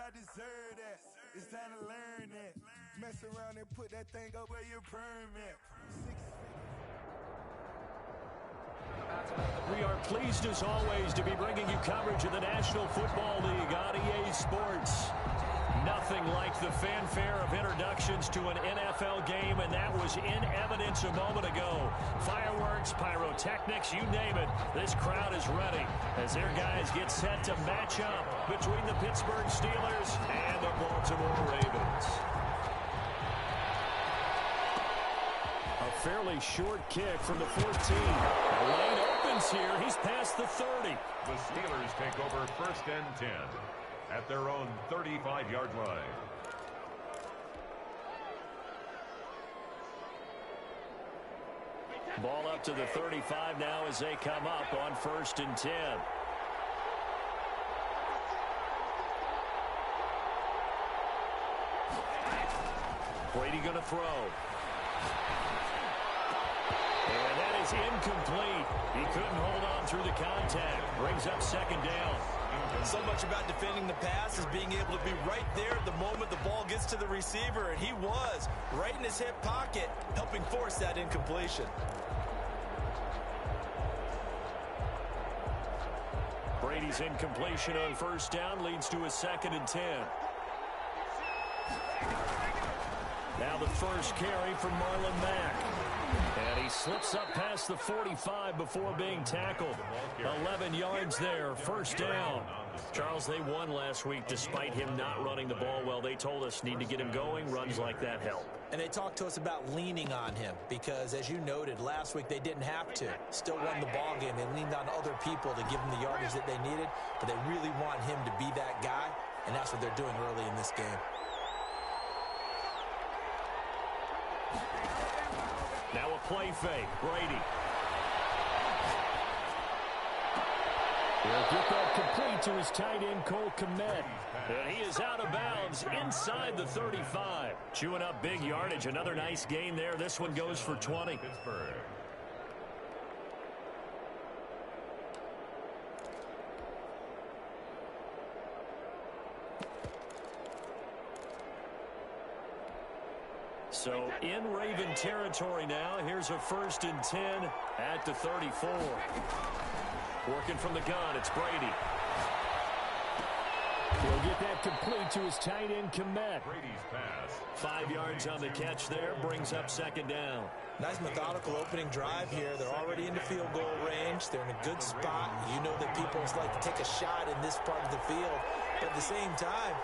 I deserve that. It's time to learn that. Mess around and put that thing up where your permit. We are pleased as always to be bringing you coverage of the National Football League on EA Sports. Nothing like the fanfare of introductions to an NFL game, and that was in evidence a moment ago. Fireworks, pyrotechnics, you name it. This crowd is ready as their guys get set to match up between the Pittsburgh Steelers and the Baltimore Ravens. A fairly short kick from the 14. The lane opens here. He's past the 30. The Steelers take over 1st and 10 at their own 35-yard line. Ball up to the 35 now as they come up on 1st and 10. Brady going to throw. And that is incomplete. He couldn't hold on through the contact. Brings up 2nd down. So much about defending the pass is being able to be right there the moment the ball gets to the receiver, and he was right in his hip pocket, helping force that incompletion. Brady's incompletion on 1st down leads to a 2nd and 10. Now the first carry from Marlon Mack. And he slips up past the 45 before being tackled. 11 yards there, 1st down. Charles, they won last week despite him not running the ball well. They told us need to get him going. Runs like that help. And they talked to us about leaning on him because, as you noted, last week they didn't have to. Still won the ball game. They leaned on other people to give them the yardage that they needed, but they really want him to be that guy, and that's what they're doing early in this game. Now a play fake. Brady. He'll get that complete to his tight end, Cole Kmet. And he is out of bounds inside the 35. Chewing up big yardage. Another nice gain there. This one goes for 20. Pittsburgh. So in Raven territory now. Here's a 1st and 10 at the 34. Working from the gun, it's Brady. He'll get that complete to his tight end, Kmet. Brady's pass. 5 yards on the catch there, brings up 2nd down. Nice methodical opening drive here. They're already in the field goal range. They're in a good spot. You know that people like to take a shot in this part of the field. But at the same time,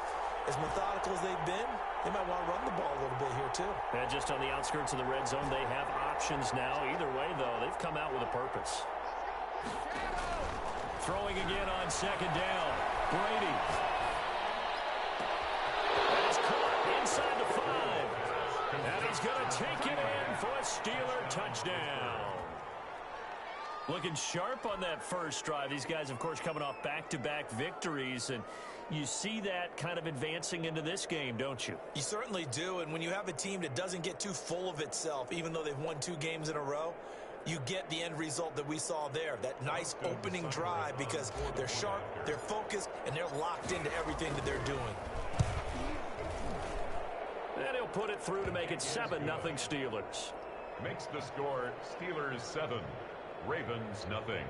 as methodical as they've been, they might want to run the ball a little bit here too. And just on the outskirts of the red zone, they have options now. Either way, though, they've come out with a purpose. Throwing again on 2nd down. Brady. And it's caught inside the 5. And he's going to take it in for a Steeler touchdown. Looking sharp on that first drive. These guys, of course, coming off back-to-back victories, and you see that kind of advancing into this game, don't you? You certainly do, and when you have a team that doesn't get too full of itself, even though they've won 2 games in a row, you get the end result that we saw there, that nice opening drive, because they're sharp, they're focused, and they're locked into everything that they're doing. And he'll put it through to make it 7-0 Steelers. Makes the score Steelers 7, Ravens nothing.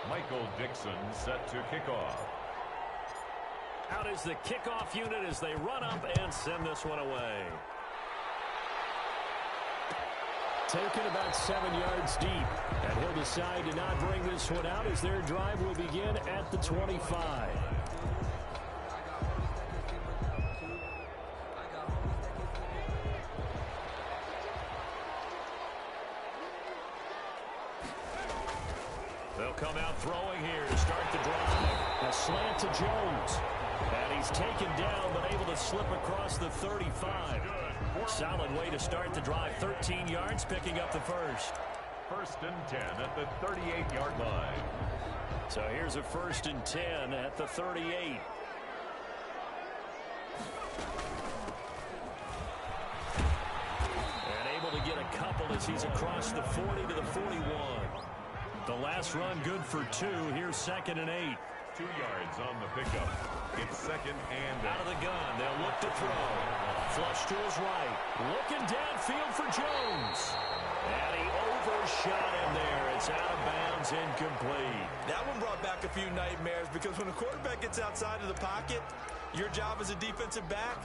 Michael Dixon set to kick off. Out is the kickoff unit as they run up and send this one away. Taken about 7 yards deep. And he'll decide to not bring this one out as their drive will begin at the 25. They'll come out throwing here to start the drive. A slant to Jones. And he's taken down but able to slip across the 35. Solid way to start the drive. 13 yards, picking up the first. 1st and 10 at the 38-yard line. So here's a 1st and 10 at the 38. And able to get a couple as he's across the 40 to the 41. The last run good for 2. Here's 2nd and 8. 2 yards on the pickup. It's 2nd and 8. Out of the gun. They'll look to throw. Flush to his right. Looking downfield for Jones. And he overshot him there. It's out of bounds, incomplete. That one brought back a few nightmares because when a quarterback gets outside of the pocket, your job as a defensive back,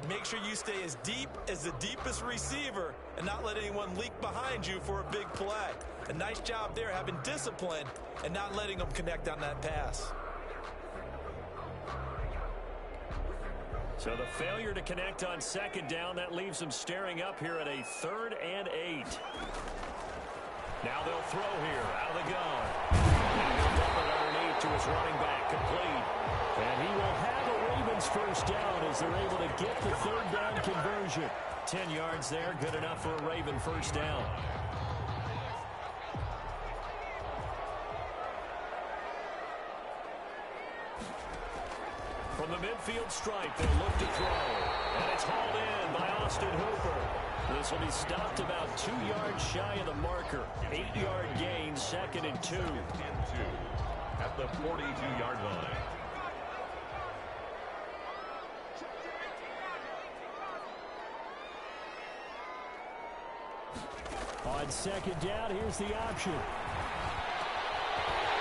make sure you stay as deep as the deepest receiver and not let anyone leak behind you for a big play. A nice job there having discipline and not letting them connect on that pass. So the failure to connect on 2nd down, that leaves them staring up here at a 3rd and 8. Now they'll throw here out of the gun. And he'll dump it underneath to his running back, complete. And he will have a Ravens first down as they're able to get the 3rd down conversion. 10 yards there, good enough for a Raven first down. From the midfield stripe, they'll look to throw. And it's hauled in by Austin Hooper. This will be stopped about 2 yards shy of the marker. 8-yard gain, 2nd and 2. At the 42-yard line. On 2nd down, here's the option.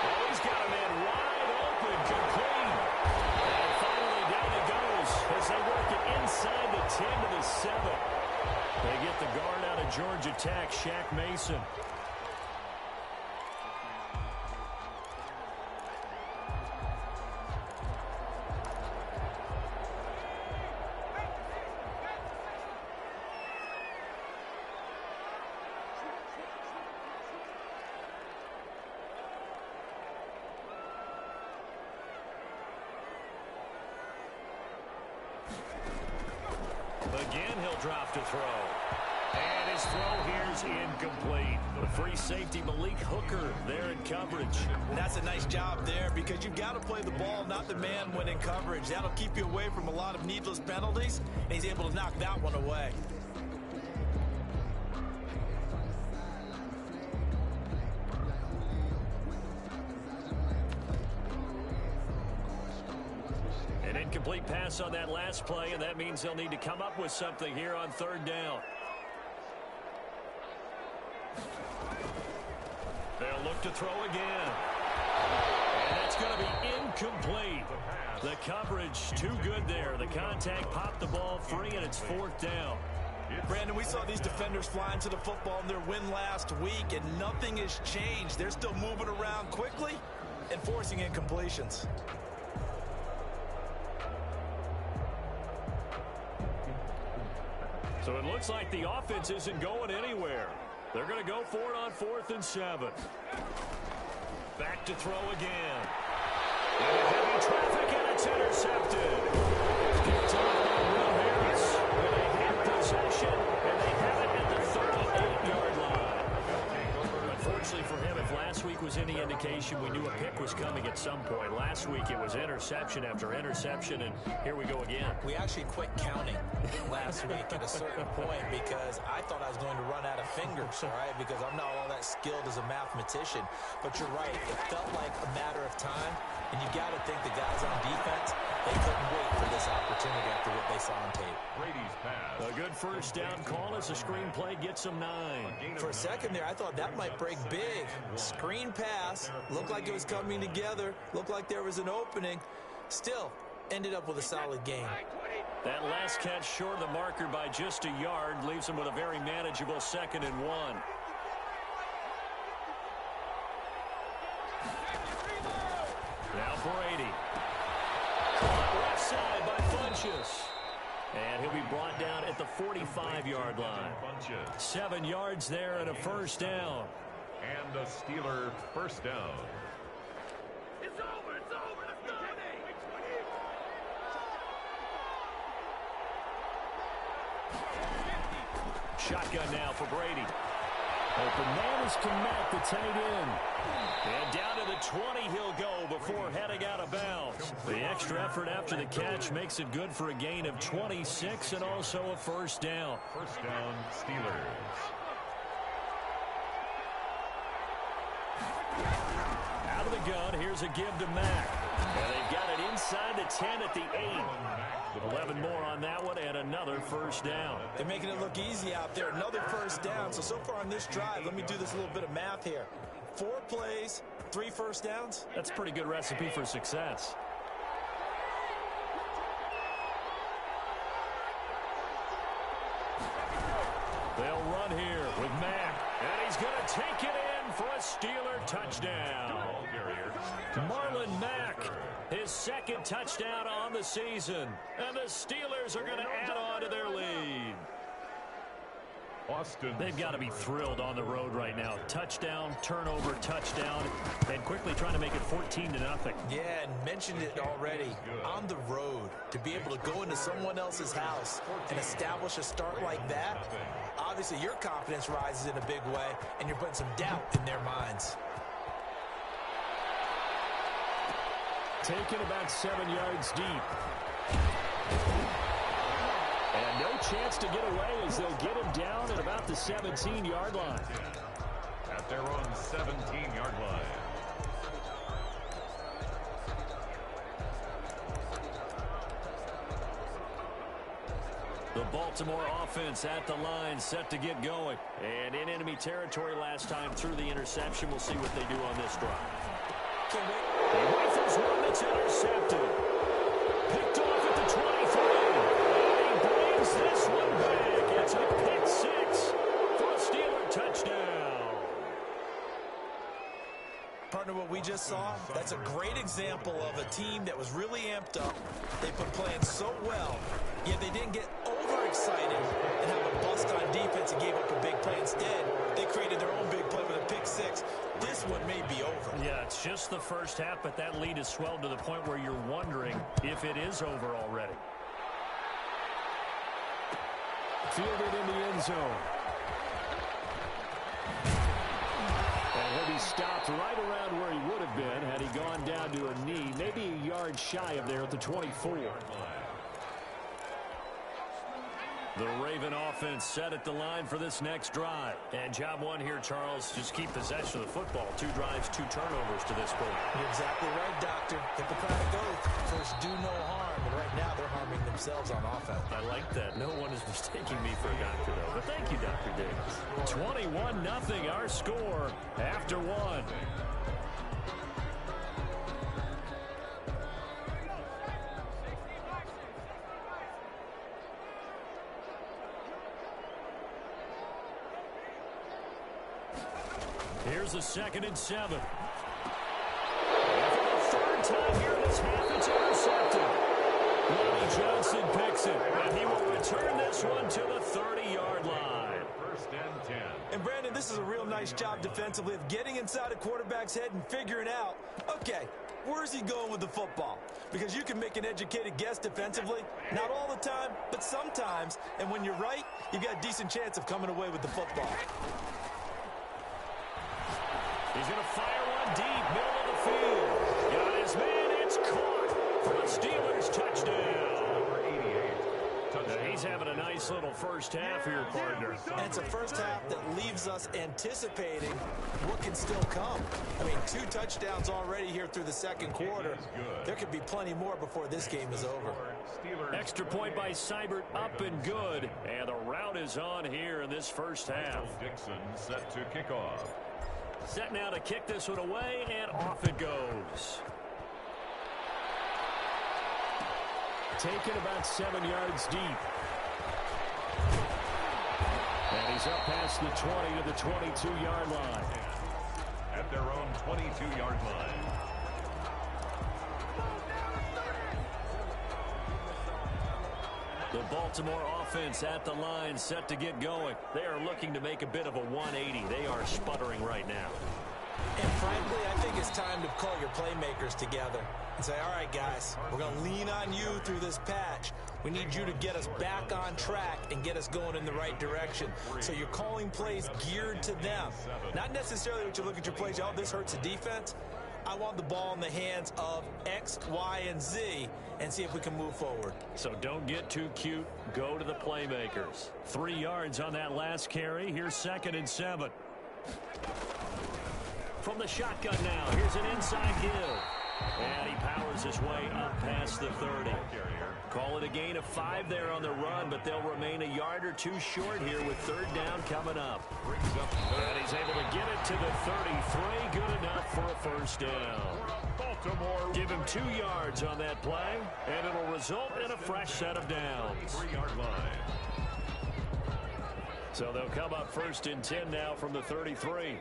Oh, he's got a man wide open, complete. And finally down it goes as they work it inside the 10 to the 7. They get the guard out of Georgia Tech, Shaq Mason. Again, he'll drop to throw. And his throw here's incomplete. The free safety, Malik Hooker, there in coverage. That's a nice job there because you've got to play the ball, not the man when in coverage. That'll keep you away from a lot of needless penalties, and he's able to knock that one away. An incomplete pass on that last play, and that means they'll need to come up with something here on 3rd down. They'll look to throw again. And that's going to be incomplete. The coverage too good there. The contact popped the ball free, and it's 4th down. Brandon, we saw these defenders fly into the football in their win last week, and nothing has changed. They're still moving around quickly and forcing incompletions. So it looks like the offense isn't going anywhere. They're going to go for it on 4th and 7. Back to throw again. And heavy traffic, and it's intercepted. Picked up by Will Harris. And they have possession, and they have it at the 38-yard line. Unfortunately for him, if last week was any indication, we knew a pick was coming at some point. Last week it was interception after interception, and here we go again. We actually quit counting last week at a certain point because I thought I was going to run out of fingers, all right, because I'm not all that skilled as a mathematician. But you're right, it felt like a matter of time, and you got to think the guys on defense, they couldn't wait for this opportunity after what they saw on tape. Brady's pass. A good first down call as the screen play gets them 9. For a second there, I thought that might break big. Screen pass, looked like it was coming together, looked like there was an opening. Still, ended up with a solid game. That last catch short of the marker by just a yard leaves them with a very manageable 2nd and 1. Now Brady. Left side by Funchess. And he'll be brought down at the 45-yard line. 7 yards there and a first down. And a Steeler first down. It's over. It's over. Let's go. Shotgun now for Brady. Open man is Kmet, the tight end. And down to the 20 he'll go before heading out of bounds. The extra effort after the catch makes it good for a gain of 26 and also a first down. First down, Steelers. Out of the gun, here's a give to Mack. And they've got it inside the 10 at the 8. 11 more on that one and another first down. They're making it look easy out there. Another first down. So far on this drive, let me do this little bit of math here. 4 plays, 3 first downs. That's a pretty good recipe for success. They'll run here with Mack. And he's going to take it in for a Steeler touchdown. Marlon Mack, his second touchdown on the season. And the Steelers are going to add on to their lead. Austin. They've got to be thrilled on the road right now. Touchdown, turnover, touchdown, and quickly trying to make it 14-0. Yeah, and mentioned it already. On the road, to be able to go into someone else's house and establish a start like that, obviously your confidence rises in a big way, and you're putting some doubt in their minds. Taken about 7 yards deep. And no chance to get away as they'll get him down at about the 17-yard line. At their own 17-yard line. The Baltimore offense at the line, set to get going. And in enemy territory last time through the interception. We'll see what they do on this drive. Can't wait. He rifles one that's intercepted. Picked off at the 23. And he brings this one back. It's a pick 6 for a Steeler touchdown. Partner, what we just saw, that's a great example of a team that was really amped up. They've been playing so well, yet they didn't get overexcited and have a bust on defense and gave up a big play. Instead, they created their own big play with a pick 6. This one may be over. Yeah, it's just the first half, but that lead has swelled to the point where you're wondering if it is over already. Fielded in the end zone. And he'll be stopped right around where he would have been had he gone down to a knee, maybe a yard shy of there at the 24. The Raven offense set at the line for this next drive. And job one here, Charles, just keep possession of the football. 2 drives, 2 turnovers to this point. You're exactly right, Doctor. Hippocratic oath. First, do no harm. And right now, they're harming themselves on offense. I like that. No one is mistaking me for a doctor, though. But thank you, Dr. Davis. 21-0, our score after 1. Here's a 2nd and 7. And for the 3rd time here in this half, it's intercepted. Lonnie Johnson picks it, and he will return this one to the 30-yard line. First and 10. And Brandon, this is a real nice job defensively of getting inside a quarterback's head and figuring out, okay, where's he going with the football? Because you can make an educated guess defensively, not all the time, but sometimes. And when you're right, you've got a decent chance of coming away with the football. He's going to fire one deep, middle of the field. Got his man, it's caught for a Steelers touchdown. Number 88. Touchdown. He's having a nice little first half here, partner. And it's a first half that leaves us anticipating what can still come. I mean, 2 touchdowns already here through the 2nd quarter. There could be plenty more before this game is over. Extra point by Seibert, up and good. And the route is on here in this first half. Dixon set to kick off. Set now to kick this one away, and off it goes. Taken about 7 yards deep. And he's up past the 20 to the 22-yard line. At their own 22-yard line. The Baltimore offense at the line, set to get going. They are looking to make a bit of a 180. They are sputtering right now. And frankly, I think it's time to call your playmakers together and say, all right, guys, we're going to lean on you through this patch. We need you to get us back on track and get us going in the right direction. So you're calling plays geared to them. Not necessarily what you look at your plays, oh, this hurts the defense. I want the ball in the hands of X, Y, and Z and see if we can move forward. So don't get too cute. Go to the playmakers. 3 yards on that last carry. Here's 2nd and 7. From the shotgun now, here's an inside give. And he powers his way up past the 30. Call it a gain of 5 there on the run, but they'll remain a yard or 2 short here with 3rd down coming up. And he's able to get it to the 33. Good enough for a 1st down. Give him 2 yards on that play, and it'll result in a fresh set of downs. 3-yard line. So they'll come up 1st and 10 now from the 33.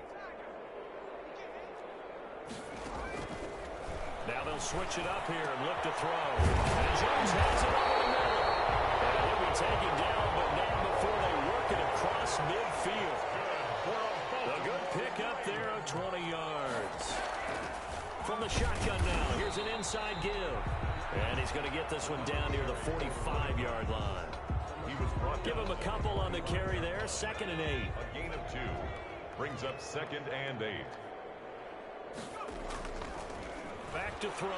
Now they'll switch it up here and look to throw. And Jones has it over the middle. And he'll be taken down, but not before they work it across midfield. A good pickup there of 20 yards. From the shotgun now, here's an inside give. And he's going to get this one down near the 45-yard line. Give him a couple on the carry there, 2nd and 8. A gain of 2. Brings up 2nd and 8. Back to throw.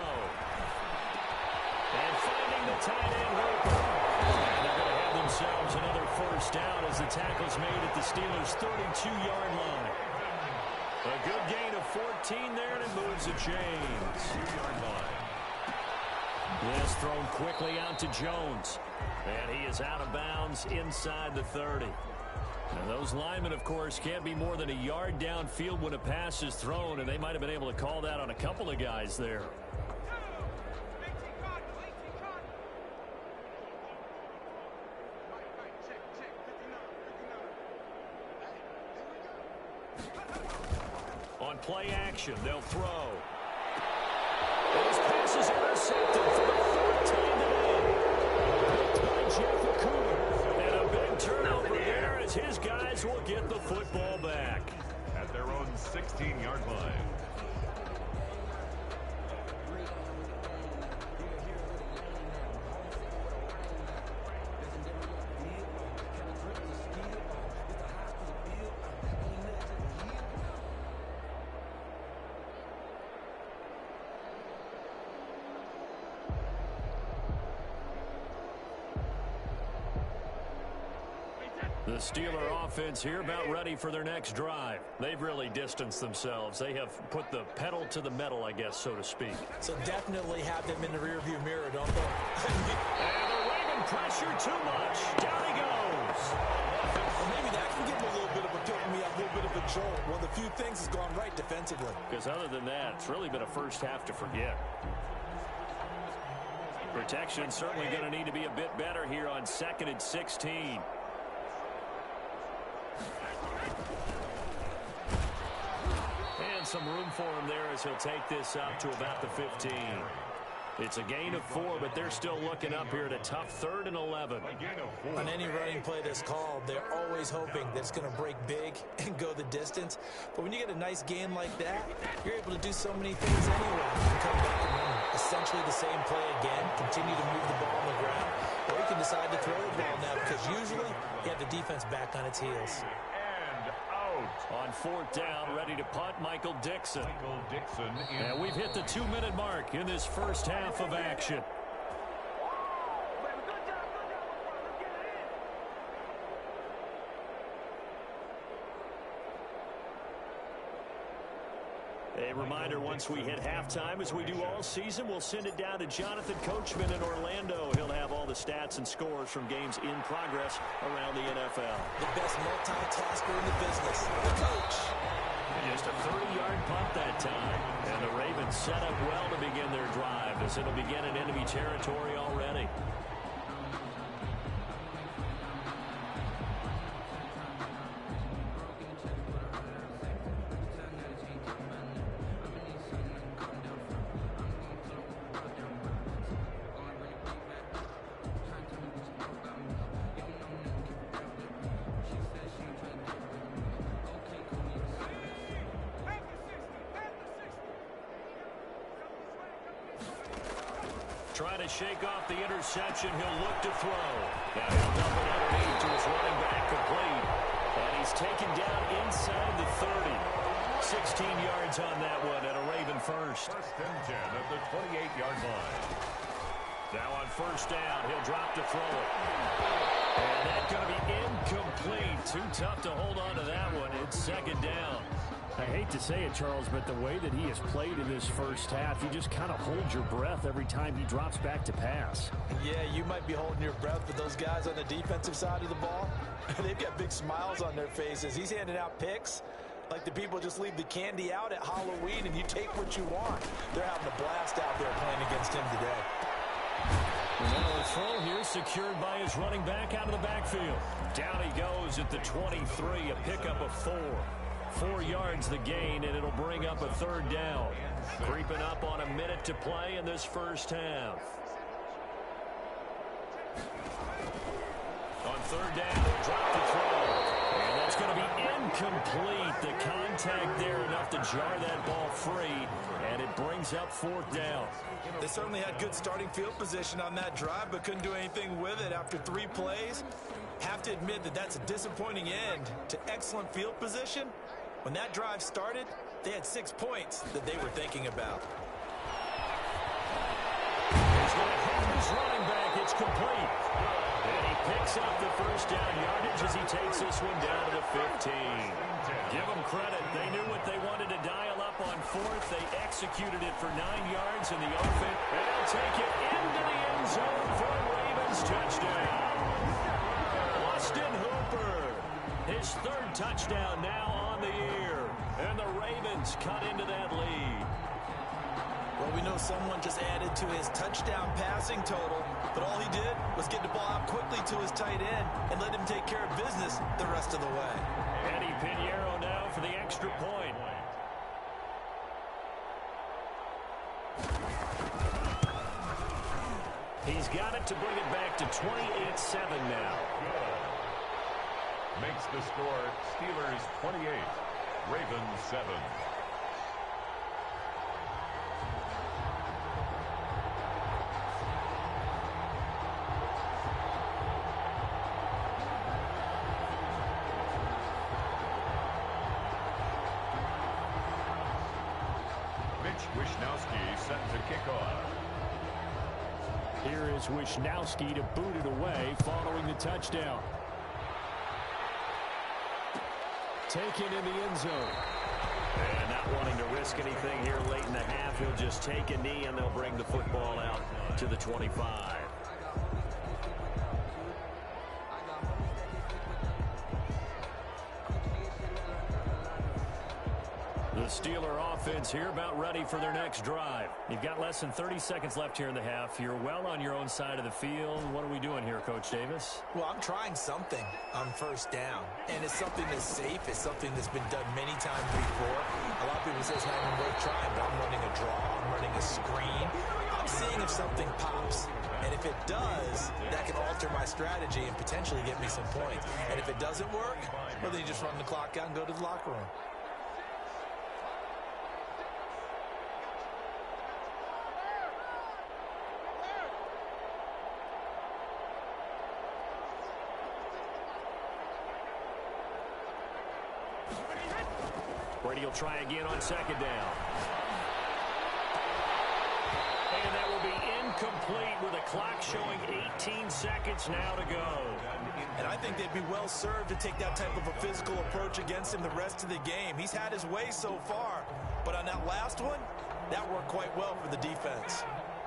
And finding the tight end Hooper. And they're going to have themselves another 1st down as the tackle's made at the Steelers' 32-yard line. A good gain of 14 there, and it moves the chains. 2-yard line. This thrown quickly out to Jones. And he is out of bounds inside the 30. And those linemen, of course, can't be more than a yard downfield when a pass is thrown, and they might have been able to call that on a couple of guys there. On play action, they'll throw. Those passes intercepted for the 4th time today. By Jeff Okuda. And a big turnover there as his guys will get the football back. At their own 16-yard line. The Steeler offense here about ready for their next drive. They've really distanced themselves. They have put the pedal to the metal, I guess, so to speak. So definitely have them in the rearview mirror, don't they? And the Raven pressure too much. Down he goes. Well, maybe that can give them a little bit of a pick-me-up, a little bit of a jolt. One of the few things has gone right defensively. Because other than that, it's really been a first half to forget. Protection certainly going to need to be a bit better here on 2nd and 16. And some room for him there as he'll take this up to about the 15. It's a gain of 4, but they're still looking up here at a tough 3rd and 11. On any running play that's called, they're always hoping that it's going to break big and go the distance. But when you get a nice game like that, you're able to do so many things anyway. You can come back and run essentially the same play again, continue to move the ball on the ground, or you can decide to throw the ball now because usually you have the defense back on its heels. On 4th down, ready to punt, Michael Dixon. And we've hit the 2-minute mark in this first half of action. A reminder, once we hit halftime, as we do all season, we'll send it down to Jonathan Coachman in Orlando. He'll have all the stats and scores from games in progress around the NFL. The best multitasker in the business, the coach. Just a 30-yard punt that time. And the Ravens set up well to begin their drive as it'll begin in enemy territory already. trying to shake off the interception. He'll look to throw. Now he'll dump it underneath to his running back, complete. And he's taken down inside the 30. 16 yards on that one and a Raven first. First and 10 at the 28-yard line. Now on first down, he'll drop to throw it. And that's going to be incomplete. Too tough to hold on to that one. It's second down. I hate to say it, Charles, but the way that he has played in this first half, you just kind of hold your breath every time he drops back to pass. Yeah, you might be holding your breath, but those guys on the defensive side of the ball, they've got big smiles on their faces. He's handing out picks like the people just leave the candy out at Halloween and you take what you want. They're having a blast out there playing against him today. Well, the throw here secured by his running back out of the backfield. Down he goes at the 23, a pickup of 4. 4 yards the gain, and it'll bring up a third down. Creeping up on a minute to play in this first half. On third down, they'll drop the throw. And that's going to be incomplete. The contact there enough to jar that ball free, and it brings up fourth down. They certainly had good starting field position on that drive, but couldn't do anything with it after 3 plays. Have to admit that that's a disappointing end to excellent field position. When that drive started, they had 6 points that they were thinking about. He's going to hit his running back. It's complete. And he picks up the first down yardage as he takes this one down to the 15. Give them credit. They knew what they wanted to dial up on fourth. They executed it for 9 yards in the offense. And they'll take it into the end zone for a Ravens touchdown. Austin Hooper, his 3rd touchdown now on the year. And the Ravens cut into that lead. Well, we know someone just added to his touchdown passing total, but all he did was get the ball out quickly to his tight end and let him take care of business the rest of the way. Eddie Pinheiro now for the extra point. He's got it to bring it back to 28-7 now. Makes the score Steelers 28, Ravens 7. Wishnowski set to kick off. Here is Wishnowski to boot it away following the touchdown. Taken in the end zone. And not wanting to risk anything here late in the half, he'll just take a knee and they'll bring the football out to the 25. The Steeler offense here about ready for their next drive. You've got less than 30 seconds left here in the half. You're well on your own side of the field. What are we doing here, Coach Davis? Well, I'm trying something on first down, and it's something that's safe. It's something that's been done many times before. A lot of people say it's not even worth trying, but I'm running a draw. I'm running a screen. I'm seeing if something pops. And if it does, that can alter my strategy and potentially get me some points. And if it doesn't work, well, then you just run the clock out and go to the locker room. Brady will try again on second down. And that will be incomplete with a clock showing 18 seconds now to go. And I think they'd be well served to take that type of a physical approach against him the rest of the game. He's had his way so far, but on that last one, that worked quite well for the defense.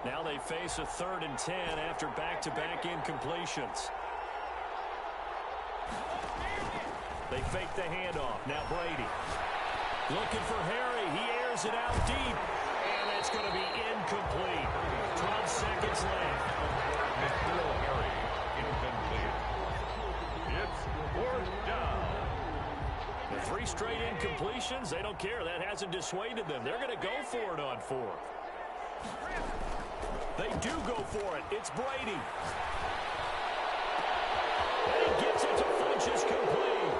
Now they face a 3rd and 10 after back-to-back incompletions. They fake the handoff. Now Brady. Looking for Harry. He airs it out deep. And it's going to be incomplete. 12 seconds left. Harry, incomplete. It's 4th down. The 3 straight incompletions, they don't care. That hasn't dissuaded them. They're going to go for it on 4th. They do go for it. It's Brady. And he gets it to Funchess complete.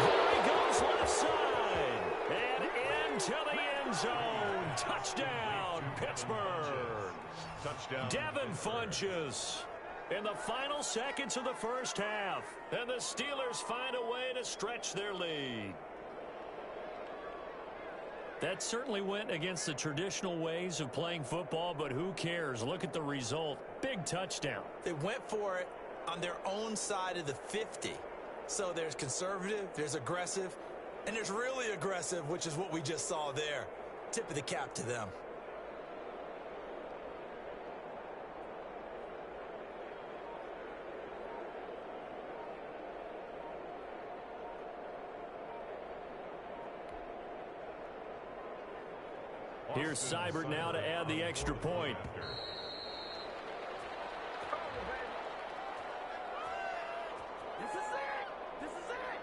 There he goes left side. And in into the end zone. Touchdown, Pittsburgh. Touchdown. Devin Funchess in the final seconds of the first half. And the Steelers find a way to stretch their lead. That certainly went against the traditional ways of playing football, but who cares? Look at the result. Big touchdown. They went for it on their own side of the 50. So there's conservative, there's aggressive, and there's really aggressive, which is what we just saw there. Tip of the cap to them. Here's Seibert now to add the extra point. This is it! This is it!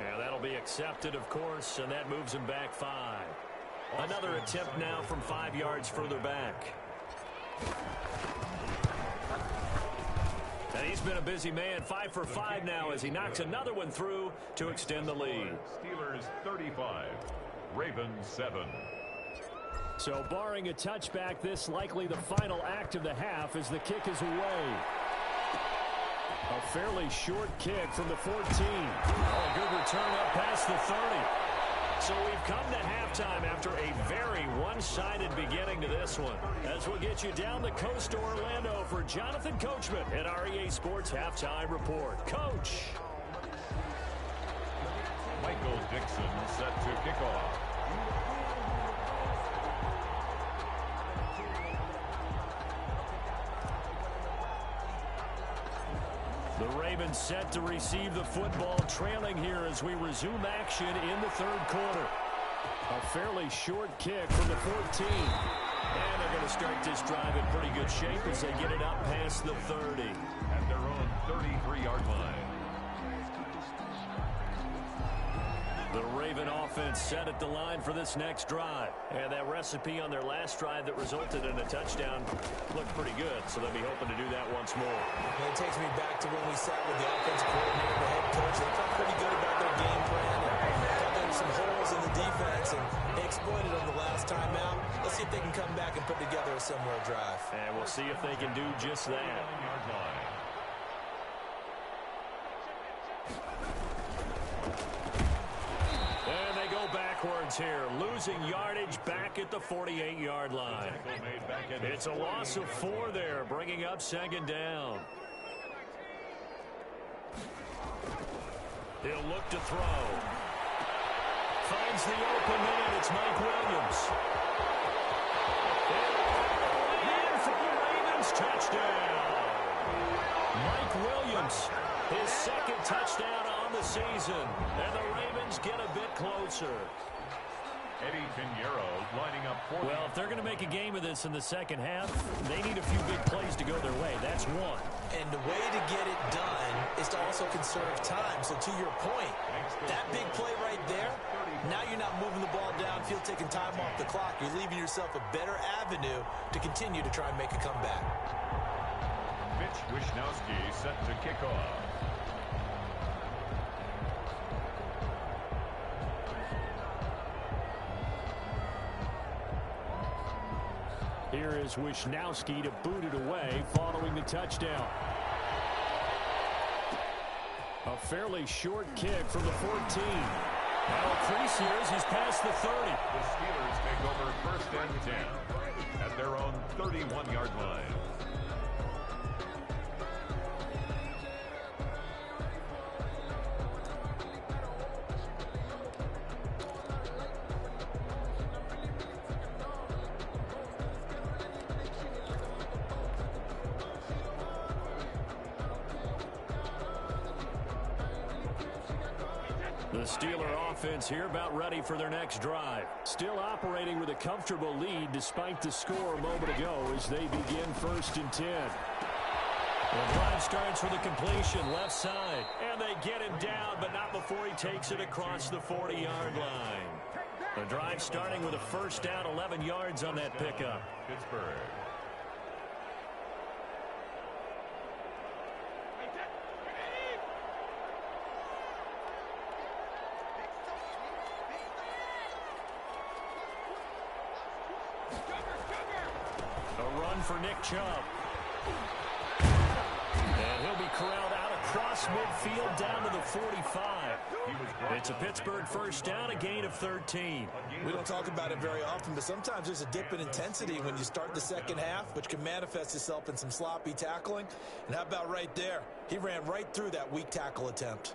Yeah, that'll be accepted, of course, and that moves him back 5. Another attempt now from 5 yards further back. And he's been a busy man, 5 for 5 now as he knocks another one through to extend the lead. Steelers 35, Ravens 7. So barring a touchback, this likely the final act of the half as the kick is away. A fairly short kick from the 14. Oh, a good return up past the 30. So we've come to halftime after a very one-sided beginning to this one. As we'll get you down the coast to Orlando for Jonathan Coachman at our EA Sports Halftime Report. Coach. Michael Dixon set to kick off. The Ravens set to receive the football, trailing here as we resume action in the third quarter. A fairly short kick from the 14. And they're going to start this drive in pretty good shape as they get it up past the 30. At their own 33-yard line. The Raven offense set at the line for this next drive. And that recipe on their last drive that resulted in a touchdown looked pretty good, so they'll be hoping to do that once more. And it takes me back to when we sat with the offensive coordinator, the head coach. They felt pretty good about their game plan and thought there were some holes in the defense, and they exploited them the last time out. Let's see if they can come back and put together a similar drive. And we'll see if they can do just that. 9-yard line. And they go backwards here, losing yardage back at the 48-yard line. It's a loss of 4 there, bringing up second down. He'll look to throw. Finds the open man. It's Mike Williams. And for the Ravens, touchdown. Mike Williams, his second touchdown on the season. And the Ravens get a bit closer. Eddie Pinheiro lining up for. Well, if they're going to make a game of this in the second half, they need a few big plays to go their way. That's one. And the way to get it done is to also conserve time. So to your point, that big play right there, now you're not moving the ball downfield, taking time off the clock. You're leaving yourself a better avenue to continue to try and make a comeback. Mitch Wishnowsky set to kick off. Here is Wishnowsky to boot it away following the touchdown. A fairly short kick from the 14. Now a crease here as he's past the 30. The Steelers take over first and 10 at their own 31-yard line. The Steeler offense here about ready for their next drive. Still operating with a comfortable lead despite the score a moment ago as they begin first and 10. The drive starts with a completion left side. And they get him down, but not before he takes it across the 40-yard line. The drive starting with a first down, 11 yards on that pickup. Pittsburgh. run for Nick Chubb. And he'll be corralled out across midfield down to the 45. It's a Pittsburgh first down, a gain of 13. We don't talk about it very often, but sometimes there's a dip in intensity when you start the second half, which can manifest itself in some sloppy tackling. And how about right there? He ran right through that weak tackle attempt.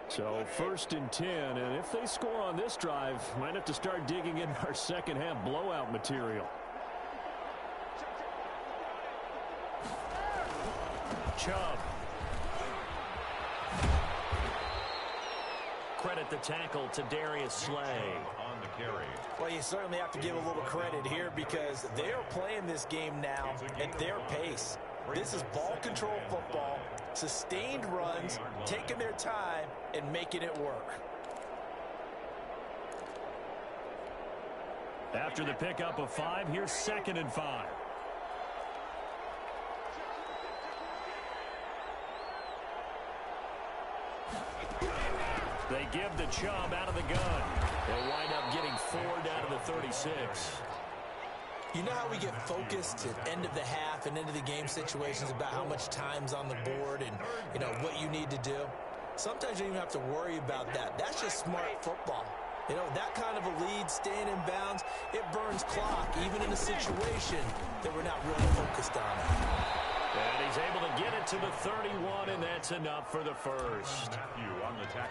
So 1st and 10, and if they score on this drive, might have to start digging in our second half blowout material. Chubb. Credit the tackle to Darius Slay. On the carry. Well, you certainly have to give a little credit here because they are playing this game now at their pace. This is ball control football, sustained runs, taking their time, and making it work. After the pickup of 5, here's 2nd and 5. They give the Chubb out of the gun. They'll wind up getting 4 down to the 36. You know how we get focused at end of the half and into the game situations about how much time's on the board and, you know, what you need to do? Sometimes you don't even have to worry about that. That's just smart football. You know, that kind of a lead, staying in bounds, it burns clock, even in a situation that we're not really focused on. And he's able to get it to the 31, and that's enough for the first.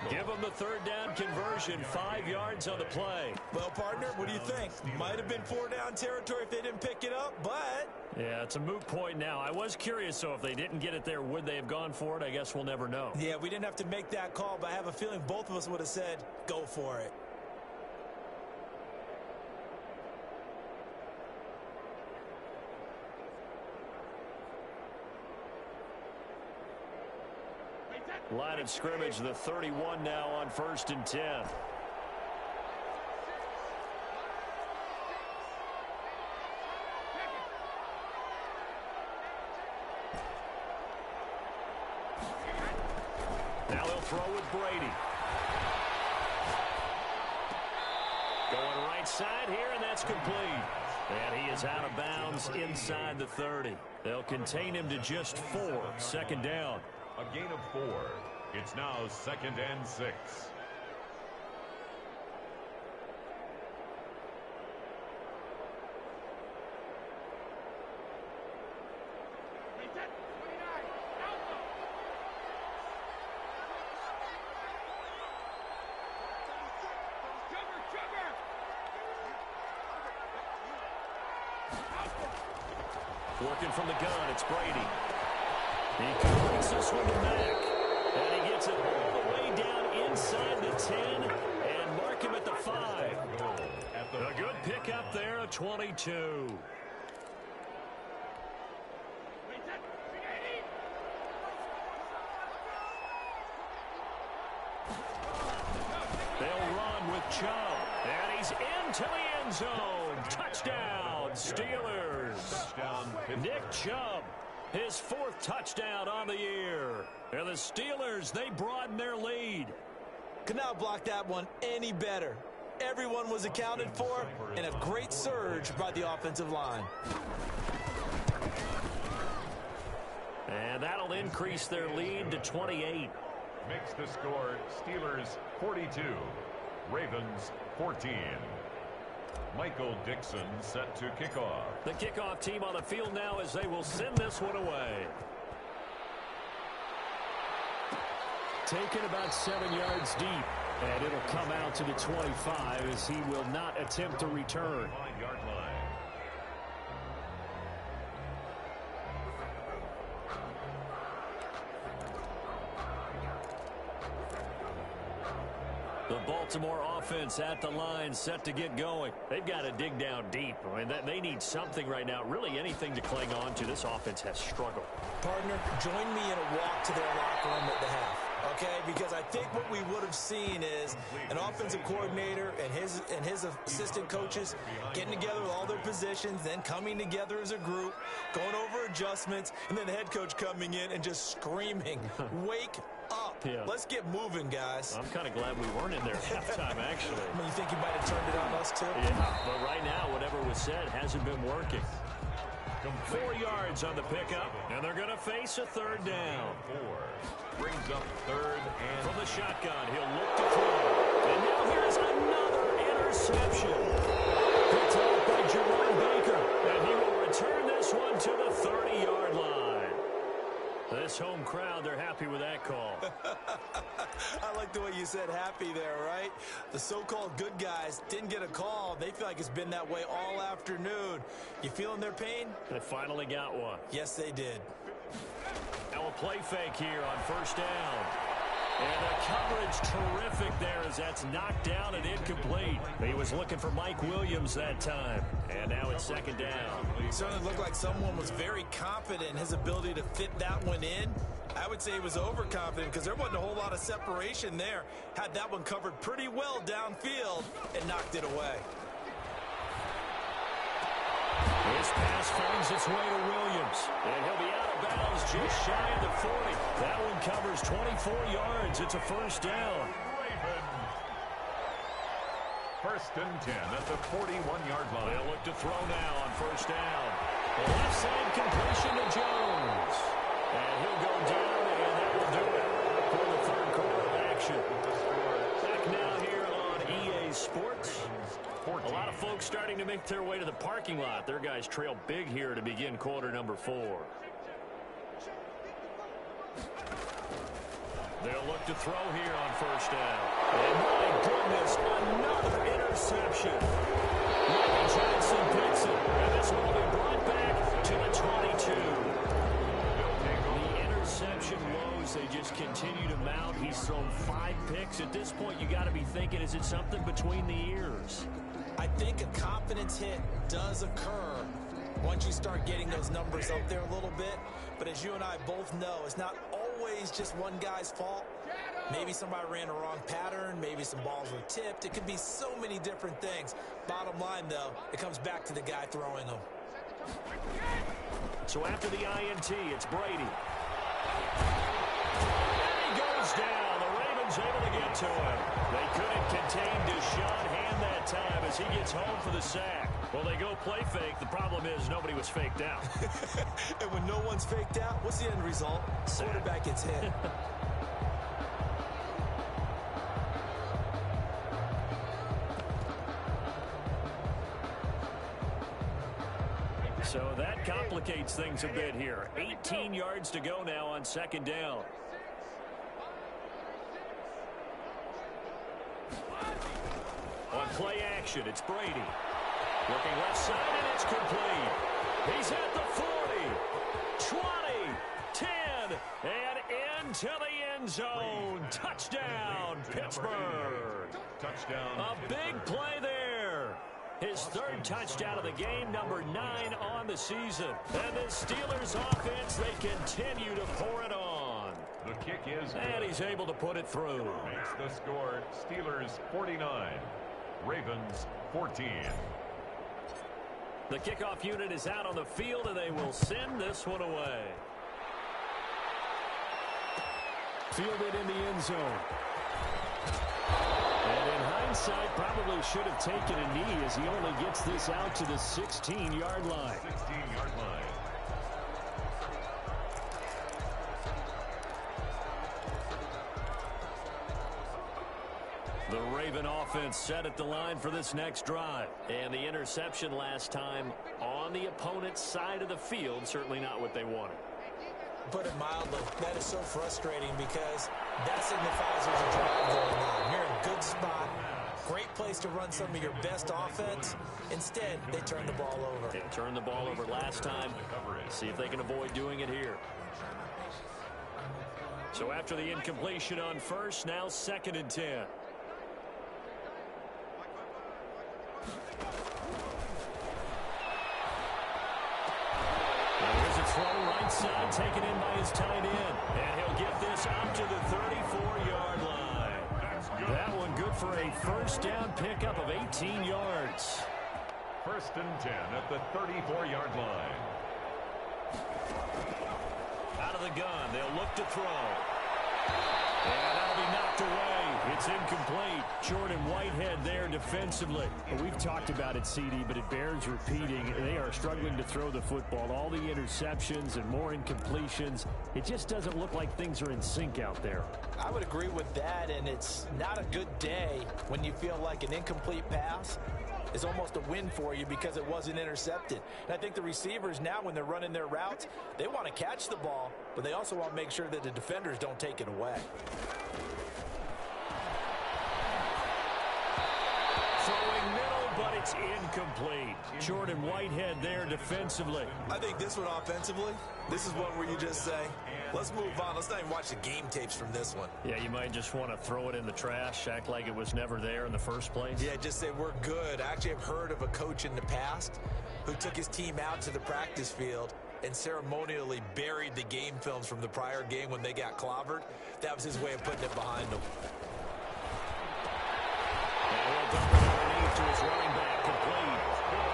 Give him the 3rd down conversion, 5 yards on the play. Well, partner, what do you think? Might have been 4 down territory if they didn't pick it up, but... Yeah, it's a moot point now. I was curious, so if they didn't get it there, would they have gone for it? I guess we'll never know. Yeah, we didn't have to make that call, but I have a feeling both of us would have said, go for it. Line of scrimmage, the 31 now on 1st and 10. Now he'll throw with Brady. Going right side here, and that's complete. And he is out of bounds inside the 30. They'll contain him to just 4. 2nd down. A gain of 4. It's now 2nd and 6. Working from the gun, it's Brady. He completes this one to Mack. And he gets it all the way down inside the 10 and mark him at the 5. A good pickup there, a 22. They'll run with Chubb. And he's into the end zone. Touchdown, Steelers. Nick Chubb, his 4th touchdown on the year. And the Steelers, they broaden their lead. Could not block that one any better. Everyone was accounted for, and a great surge by the offensive line. And that'll increase their lead to 28. Makes the score Steelers 42, Ravens 14. Michael Dixon set to kick off. The kickoff team on the field now as they will send this one away. Taken about 7 yards deep, and it'll come out to the 25 as he will not attempt to return. 5-yard line. The Baltimore offense at the line, set to get going. They've got to dig down deep. I mean, they need something right now, really anything to cling on to. This offense has struggled. Partner, join me in a walk to their locker room at the half. Okay, because I think what we would have seen is an offensive coordinator and his assistant coaches getting together with all their positions, then coming together as a group, going over adjustments, and then the head coach coming in and just screaming, "Wake up! Yeah. Let's get moving, guys." I'm kind of glad we weren't in there at halftime, actually. I mean, you think he might have turned it on us too? Yeah, but right now, whatever was said hasn't been working. 4 yards on the pickup, and they're going to face a third down. Brings up third and from the shotgun. He'll look to throw. And now here's another interception. Picked off by Jerome Baker. And he will return this one to the 30-yard line. This home crowd, they're happy with that call. I like the way you said happy there, right? The so-called good guys didn't get a call. They feel like it's been that way all afternoon. You feeling their pain? They finally got one. Yes, they did. Now a play fake here on first down. And the coverage terrific there as that's knocked down and incomplete. He was looking for Mike Williams that time. And now it's second down. It certainly looked like someone was very confident in his ability to fit that one in. I would say he was overconfident because there wasn't a whole lot of separation there. Had that one covered pretty well downfield and knocked it away. This pass finds its way to Williams. And he'll be out of bounds just shy of the 40. That one covers 24 yards. It's a first down. First and 10 at the 41-yard line. They'll look to throw now on first down. The left side completion to Jones. And he'll go down, and that will do it for the third quarter of action. Back now here on EA Sports. A lot of folks starting to make their way to the parking lot. Their guys trail big here to begin quarter number 4. They'll look to throw here on first down. And my goodness, another interception. Randy Johnson picks it. And this one will be brought back to the 22. The interception woes, they just continue to mount. He's thrown 5 picks. At this point, you got to be thinking, is it something between the ears? I think a confidence hit does occur once you start getting those numbers up there a little bit. But as you and I both know, it's not always just one guy's fault. Maybe somebody ran a wrong pattern. Maybe some balls were tipped. It could be so many different things. Bottom line, though, it comes back to the guy throwing them. So after the INT, it's Brady. And he goes down. The Ravens able to get to him. They couldn't contain Deshaun Hand that time as he gets home for the sack. Well, they go play fake. The problem is nobody was faked out. And when no one's faked out, what's the end result? Quarterback gets hit. So that complicates things a bit here. 18 yards to go now on second down. On play action, it's Brady. Looking left side, and it's complete. He's at the 40, 20, 10, and into the end zone. Touchdown, Pittsburgh. Touchdown. A big play there. His third touchdown of the game, number 9 on the season. And the Steelers offense, they continue to pour it on. The kick is good. And he's able to put it through. Makes the score Steelers 49, Ravens 14. The kickoff unit is out on the field, and they will send this one away. Fielded in the end zone. And in hindsight, probably should have taken a knee as he only gets this out to the 16-yard line. 16-yard line. The Raven offense set at the line for this next drive. And the interception last time on the opponent's side of the field, certainly not what they wanted. Put it mildly, that is so frustrating because that signifies there's a drive going on. You're in a good spot, great place to run some of your best offense. Instead, they turn the ball over. They turned the ball over last time. See if they can avoid doing it here. So after the incompletion on first, now second and 10. Throw right side, taken in by his tight end. And he'll get this up to the 34-yard line. That one good for a first down pickup of 18 yards. First and 10 at the 34-yard line. Out of the gun, they'll look to throw. And that'll be knocked away. It's incomplete. Jordan Whitehead there defensively. Well, we've talked about it, CD, but it bears repeating. They are struggling to throw the football. All the interceptions and more incompletions. It just doesn't look like things are in sync out there. I would agree with that, and it's not a good day when you feel like an incomplete pass is almost a win for you because it wasn't intercepted. And I think the receivers now, when they're running their routes, they want to catch the ball, but they also want to make sure that the defenders don't take it away. Throwing middle, but it's incomplete. Jordan Whitehead there defensively. I think this one offensively, this is one where you just say, let's move on. Let's not even watch the game tapes from this one. Yeah, you might just want to throw it in the trash, act like it was never there in the first place. Yeah, just say we're good. I actually have heard of a coach in the past who took his team out to the practice field and ceremonially buried the game films from the prior game when they got clobbered. That was his way of putting it behind them. To his running back, complete.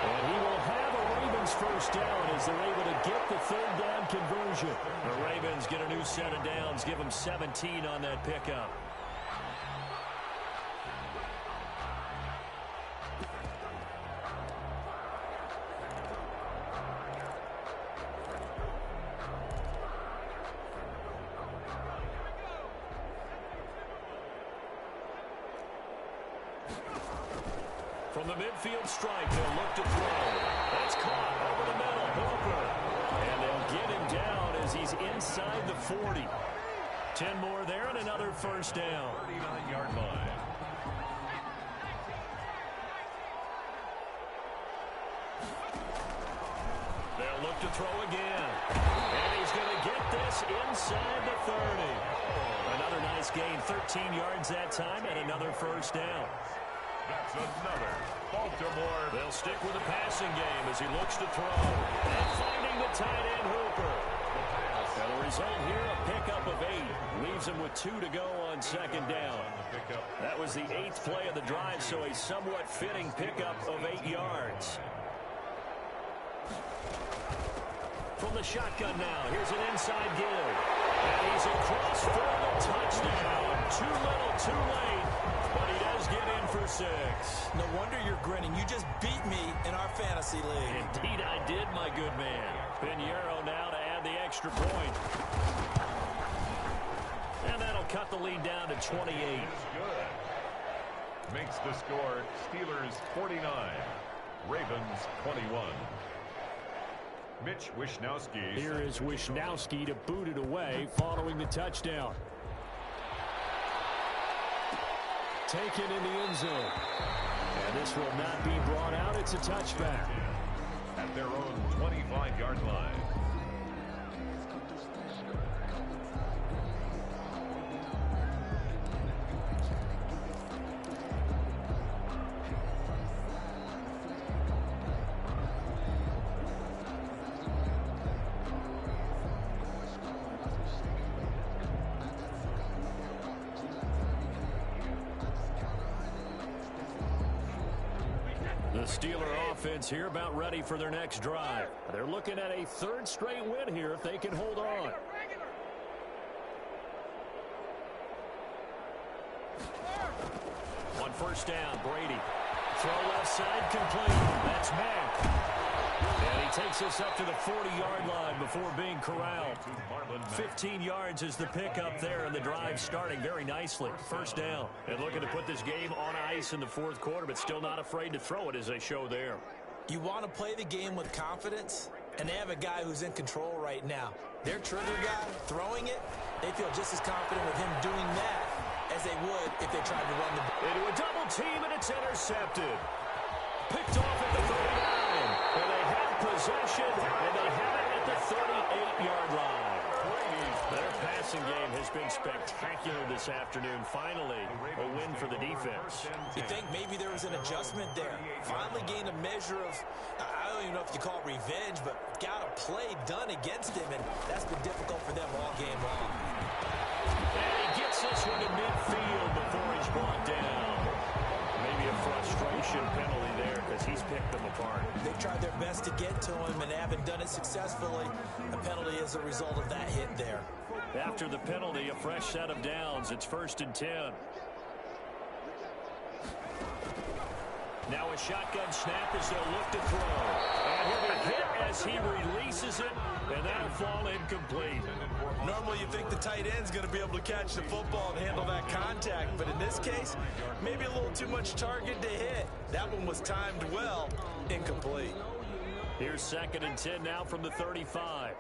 And he will have a Ravens first down as they're able to get the third down conversion. The Ravens get a new set of downs, give them 17 on that pickup. From the midfield stripe, they'll look to throw. That's caught over the middle. Hooper. And they'll get him down as he's inside the 40. 10 more there and another first down. 39-yard line. They'll look to throw again. And he's going to get this inside the 30. Another nice gain, 13 yards that time, and another first down. That's another Baltimore. They'll stick with the passing game as he looks to throw. And finding the tight end, Hooper. And the result here, a pickup of 8. Leaves him with 2 to go on second down. That was the 8th play of the drive, so a somewhat fitting pickup of 8 yards. From the shotgun now, here's an inside give. And he's across for the touchdown. Too little, too late. But he does get in for 6. No wonder you're grinning. You just beat me in our fantasy league. Indeed I did, my good man. Pinheiro now to add the extra point. And that'll cut the lead down to 28. Good. Makes the score Steelers 49, Ravens 21. Mitch Wishnowsky. Here is Wishnowsky to boot it away following the touchdown. Taken in the end zone. And this will not be brought out. It's a touchback. At their own 25-yard line. The Steeler offense here about ready for their next drive. They're looking at a 3rd straight win here if they can hold on. On first down, Brady. Throw left side, complete. That's Mack. And he takes us up to the 40-yard line before being corralled. 15 yards is the pickup there, and the drive starting very nicely. First down. And looking to put this game on ice in the 4th quarter, but still not afraid to throw it as they show there. You want to play the game with confidence, and they have a guy who's in control right now. Their trigger guy throwing it, they feel just as confident with him doing that as they would if they tried to run the ball. Into a double team, and it's intercepted. Picked off at the 39. And they have possession, and they have it at the 38-yard line. Their passing game has been spectacular this afternoon. Finally, a win for the defense. You think maybe there was an adjustment there? Finally gained a measure of, I don't even know if you call it revenge, but got a play done against him, and that's been difficult for them all game long. And he gets this one to midfield before he's brought down. Maybe a frustration penalty there because he's picked them apart. They've tried their best to get to him and haven't done it successfully. A penalty is a result of that hit there. After the penalty, a fresh set of downs. It's 1st and 10. Now a shotgun snap as they'll look to throw. And he'll be hit as he releases it, and that'll fall incomplete. Normally you think the tight end's going to be able to catch the football and handle that contact, but in this case, maybe a little too much target to hit. That one was timed well, incomplete. Here's 2nd and 10 now from the 35.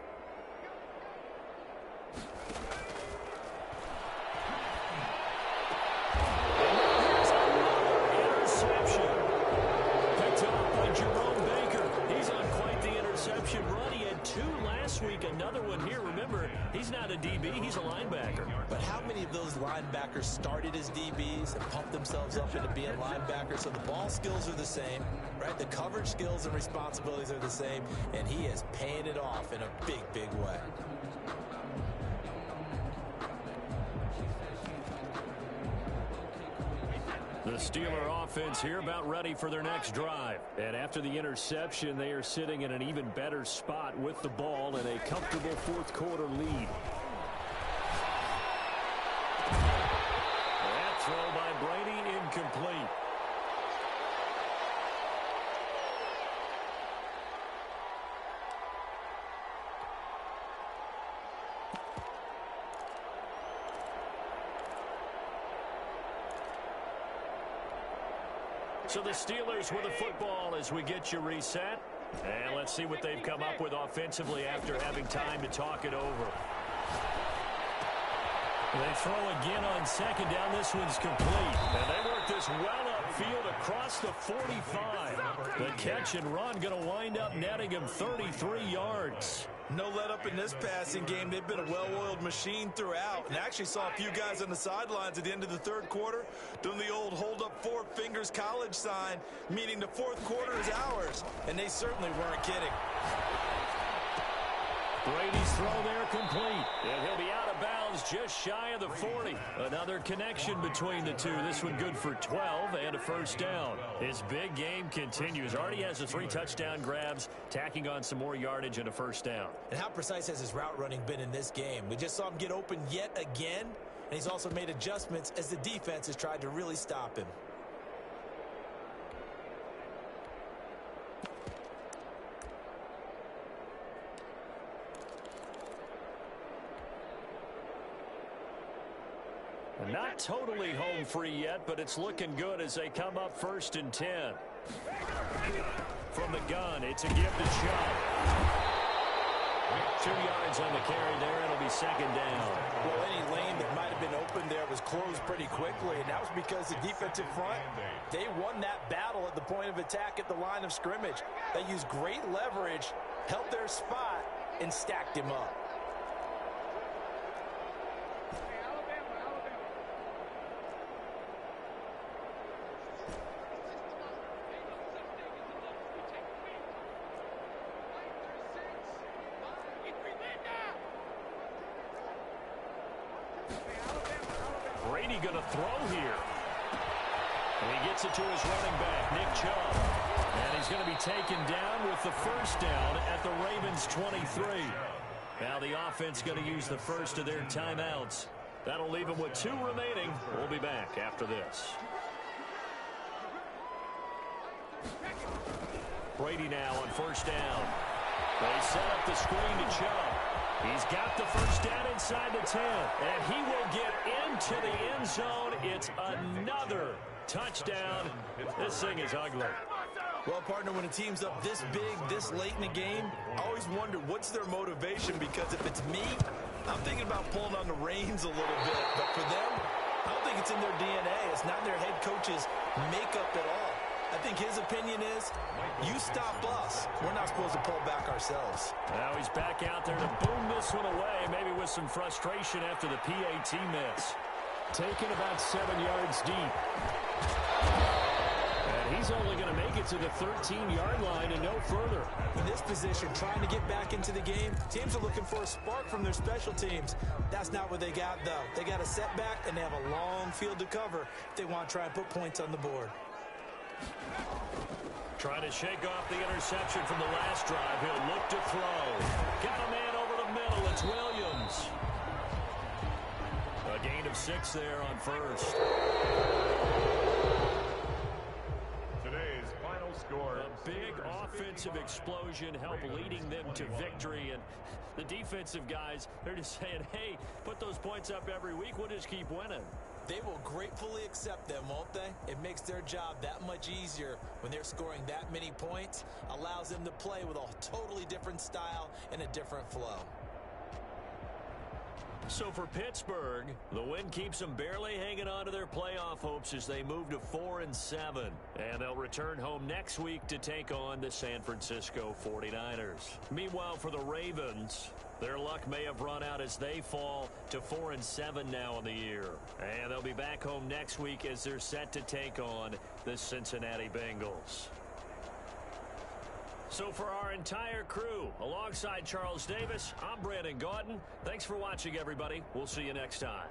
Interception. Picked up by Jerome Baker. He's on quite the interception run. He had 2 last week, another one here. Remember, he's not a DB, he's a linebacker. But how many of those linebackers started as DBs and pumped themselves up into being linebackers? So the ball skills are the same, right? The coverage skills and responsibilities are the same, and he is paying it off in a big, big way. The Steeler offense here about ready for their next drive. And after the interception, they are sitting in an even better spot with the ball and a comfortable 4th quarter lead. That throw by Brady incomplete. So the Steelers with the football as we get you reset. And let's see what they've come up with offensively after having time to talk it over. They throw again on 2nd down. This one's complete. And they work this well upfield across the 45. The catch and run going to wind up netting him 33 yards. No let up in this passing game. They've been a well-oiled machine throughout. And actually saw a few guys on the sidelines at the end of the 3rd quarter doing the old hold up 4 fingers college sign, meaning the 4th quarter is ours. And they certainly weren't kidding. Brady's throw there complete. And he'll be out of bounds just shy of the 40. Another connection between the two. This one good for 12 and a 1st down. His big game continues. Already has the 3 touchdown grabs, tacking on some more yardage and a 1st down. And how precise has his route running been in this game? We just saw him get open yet again. And he's also made adjustments as the defense has tried to really stop him. Not totally home free yet, but it's looking good as they come up 1st and 10. From the gun, it's a give to Chubb. 2 yards on the carry there. It'll be 2nd down. Well, any lane that might have been open there was closed pretty quickly, and that was because the defensive front, they won that battle at the point of attack at the line of scrimmage. They used great leverage, held their spot, and stacked him up. Brady going to throw here. And he gets it to his running back, Nick Chubb. And he's going to be taken down with the 1st down at the Ravens' 23. Now the offense going to use the first of their timeouts. That'll leave them with 2 remaining. We'll be back after this. Brady now on 1st down. They set up the screen to Chubb. He's got the 1st down inside the 10, and he will get into the end zone. It's another touchdown. This thing is ugly. Well, partner, when a team's up this big, this late in the game, I always wonder what's their motivation, because if it's me, I'm thinking about pulling on the reins a little bit. But for them, I don't think it's in their DNA. It's not their head coach's makeup at all. I think his opinion is, you stop us. We're not supposed to pull back ourselves. Now he's back out there to boom this one away, maybe with some frustration after the PAT miss. Taken about 7 yards deep. And he's only going to make it to the 13-yard line and no further. In this position, trying to get back into the game, teams are looking for a spark from their special teams. That's not what they got, though. They got a setback, and they have a long field to cover if they want to try and put points on the board. Trying to shake off the interception from the last drive. He'll look to throw. Got a man over the middle. It's Williams. A gain of 6 there on 1st. Today's big offensive explosion helped leading them to victory. And the defensive guys, they're just saying, hey, put those points up every week. We'll just keep winning. They will gratefully accept them, won't they? It makes their job that much easier when they're scoring that many points. Allows them to play with a totally different style and a different flow. So for Pittsburgh, the win keeps them barely hanging on to their playoff hopes as they move to 4-7. And they'll return home next week to take on the San Francisco 49ers. Meanwhile, for the Ravens, their luck may have run out as they fall to 4-7 now in the year. And they'll be back home next week as they're set to take on the Cincinnati Bengals. So for our entire crew, alongside Charles Davis, I'm Brandon Gaudin. Thanks for watching, everybody. We'll see you next time.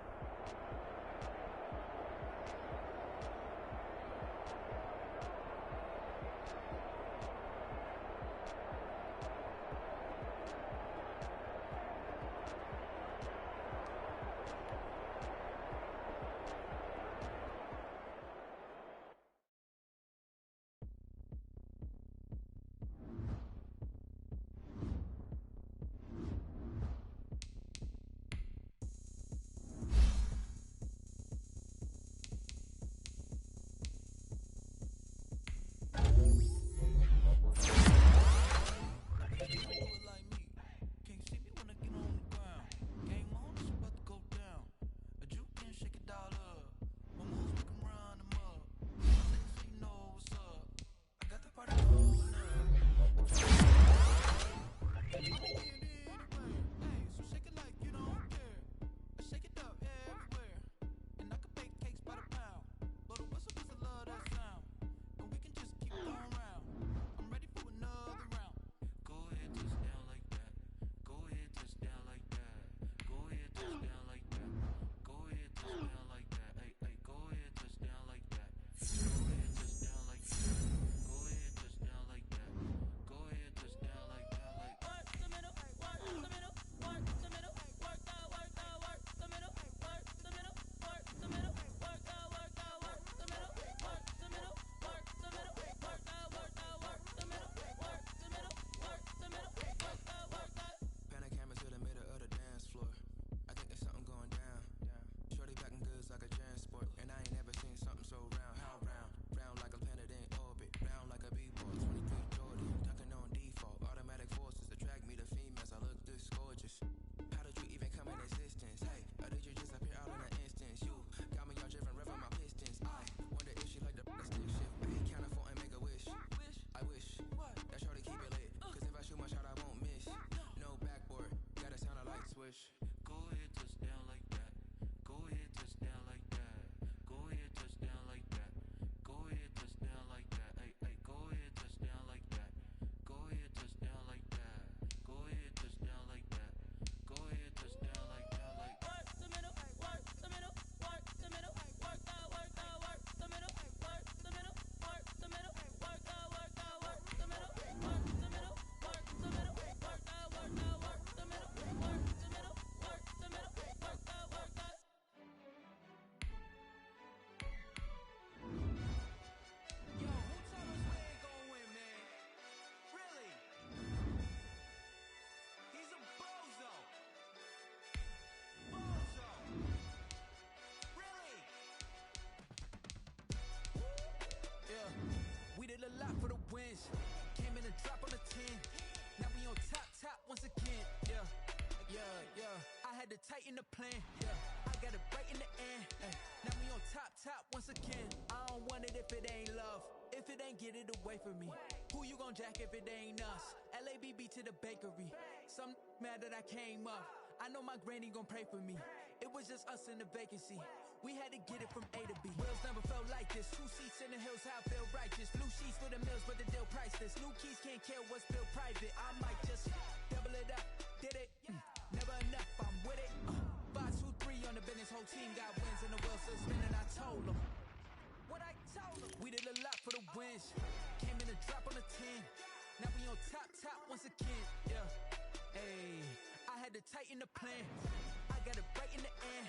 did a lot for the wins. Came in a drop on the 10. Now we on top once again. Yeah. I had to tighten the plan. Yeah, I got it right in the end. Now we on top once again. I don't want it if it ain't love. If it ain't, get it away from me. Who you gon' jack if it ain't us? LABB to the bakery. Some mad that I came up. I know my granny gon' pray for me. It was just us in the vacancy. We had to get it from A to B. Wheels never felt like this. 2 seats in the hills, how I feel righteous. Blue sheets for the mills, but the deal priceless. New keys can't care what's built private. I might just double it up. Did it? Never enough, I'm with it. 5, 2, 3 on the business. Whole team got wins and the wheels still spinning. I told them what I told them. We did a lot for the wins. Came in a drop on the 10. Now we on top once again. Yeah. Hey, I had to tighten the plan. I got it right in the end.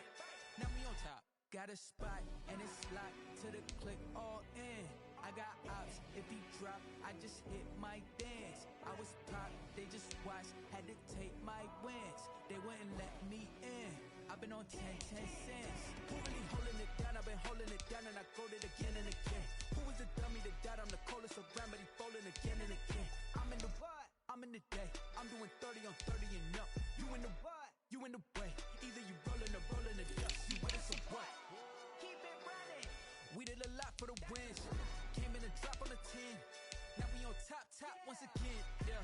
Now we on top. Got a spot and it's locked to the click all in. I got ops, if he drop, I just hit my dance. I was pop, they just watched, had to take my wins. They wouldn't let me in. I've been on 10 cents. Who really holding it down? I've been holding it down and I go it again and again. Who was the dummy that died? I'm the coldest around, but he folding again and again. I'm in the what? I'm in the day. I'm doing 30 on 30 and up. You in the what? You in the way. Either you rolling or rolling the dust. You with us or what? Keep it running. We did a lot for the wins. Came in and drop on the 10. Now we on top once again. Yeah.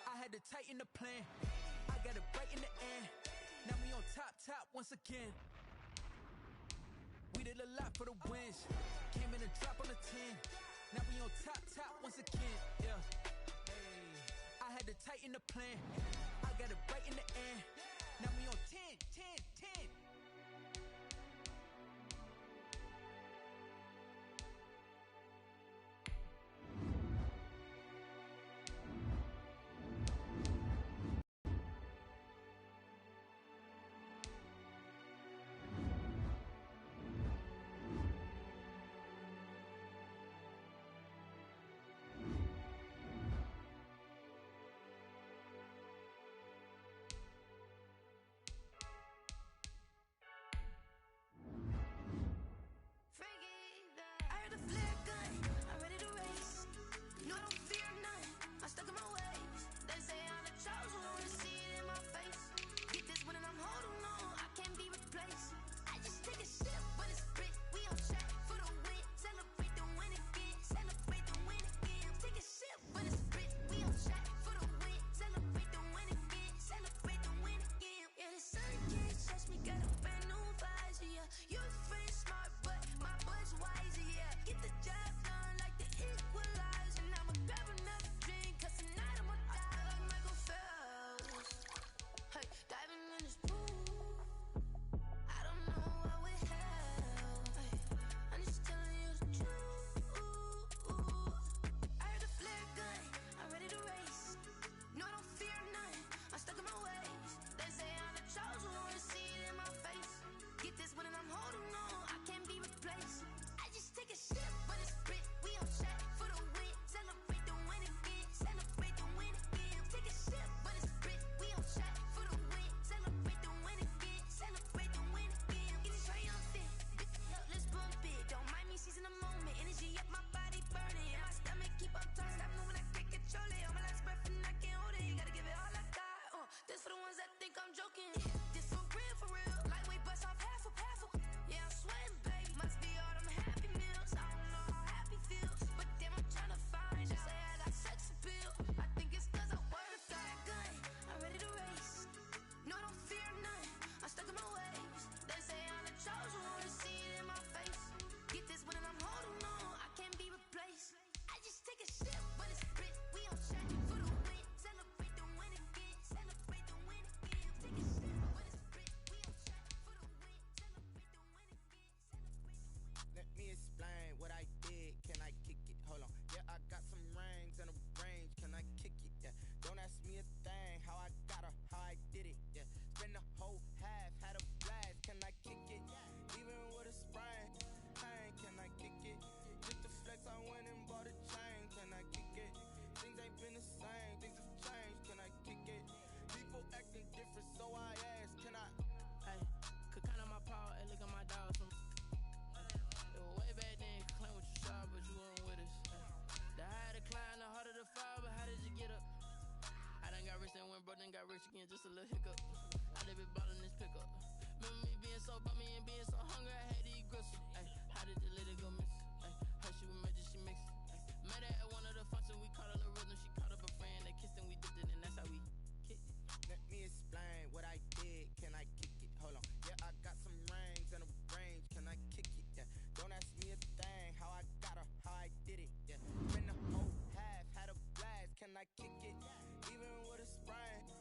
I had to tighten the plan. I got it right in the end. Now we on top once again. We did a lot for the wins. Came in and drop on the 10. Now we on top once again. Yeah. I had to tighten the plan. I got it right in the end. Now we on 10. I heard a flare gun, I'm ready to race. No, I don't fear none, I'm stuck in my ways. They say I'm the chosen one, to see it in my face. Get this one and I'm holding on, I can't be replaced. I just take a sip, but it's split, we on track for the win. Celebrate the win again, celebrate the win again. Take a sip, but it's split, we on track for the win. Celebrate the win again, celebrate the win again. Yeah, the sun can't touch me, got a brand new visor, yeah. You're friend smart, but my bud's wiser, yeah. Get the job done like the equalizer. And I'ma grab another drink, cause tonight I'ma die like Michael Phelps. Hey, diving in this pool, I don't know what would help. Hey, I'm just telling you the truth. I heard a flare gun, I'm ready to race. No, I don't fear none, I'm stuck in my ways. They say I'm the chosen one, to see it in my face. Get this one and I'm holding on, I can't be replaced. I just take a sip, but it's split, we on track for the win. Celebrate the win again, celebrate the win again. Take a sip, but it's split, we on track for the win. Celebrate the win again, celebrate the win again. Get it triumphant, let's bump it. Don't mind me seizing the moment, energy up my body burning. And my stomach keep on turning, stop moving, I can't control it. On my last breath and I can't hold it, you gotta give it all I got. This for the ones that think I'm joking. This for real. Lightweight bust off half a. Yeah, I'm sweating, baby. Must be all them happy meals. I don't know how happy feels, but damn, I'm tryna find out. Say I got sex appeal. I think it's cause I work that gun. I'm ready to race. No, I don't fear none. I'm stuck in my ways. They say I'm the chosen one, to see it in my face. Get this one and I'm holding on, I can't be replaced. I just take a sip, but it's split. We on track for the win. Celebrate the win again. Celebrate the win again. Take a sip, but it's split. We on track for the win. Celebrate the win again. Let me explain what I did. Can I kick it? Hold on. Yeah, I got some rings and a range. Can I kick it? Yeah. Don't ask me a thing. How I got her, how I did it. Yeah. Spend the whole half, had a blast. Can I kick it? Even with a sprain. Hey, can I kick it? Just to flex, I went and bought a chain. Can I kick it? Things ain't been the same. Things have changed. Can I kick it? People acting different, so I ask. Can I? Hey, could count on my power, and look at my dogs from. It was way back then, could claim what you saw, but you weren't with us. The higher the climb, the harder the fall, but how did you get up? I done got rich and went broke, then got rich again, just a little hiccup. I done been ballin' this pickup. Remember me being so bummy and being so hungry, I had to eat gristle. Ay, how did you let it go miss? Ay, her she was magic, she mixed. Met her at one of the functions, we caught a little rhythm, she caught up a friend, they kissed and we dipped it, and that's how we kicked it. Let me explain what I did. Can I kick it? Hold on. Yeah, I got some rings and a range. Can I kick it? Yeah. Don't ask me a thing. How I got her, how I did it. Yeah. Spend the whole half, had a blast. Can I kick it? Even with a sprain.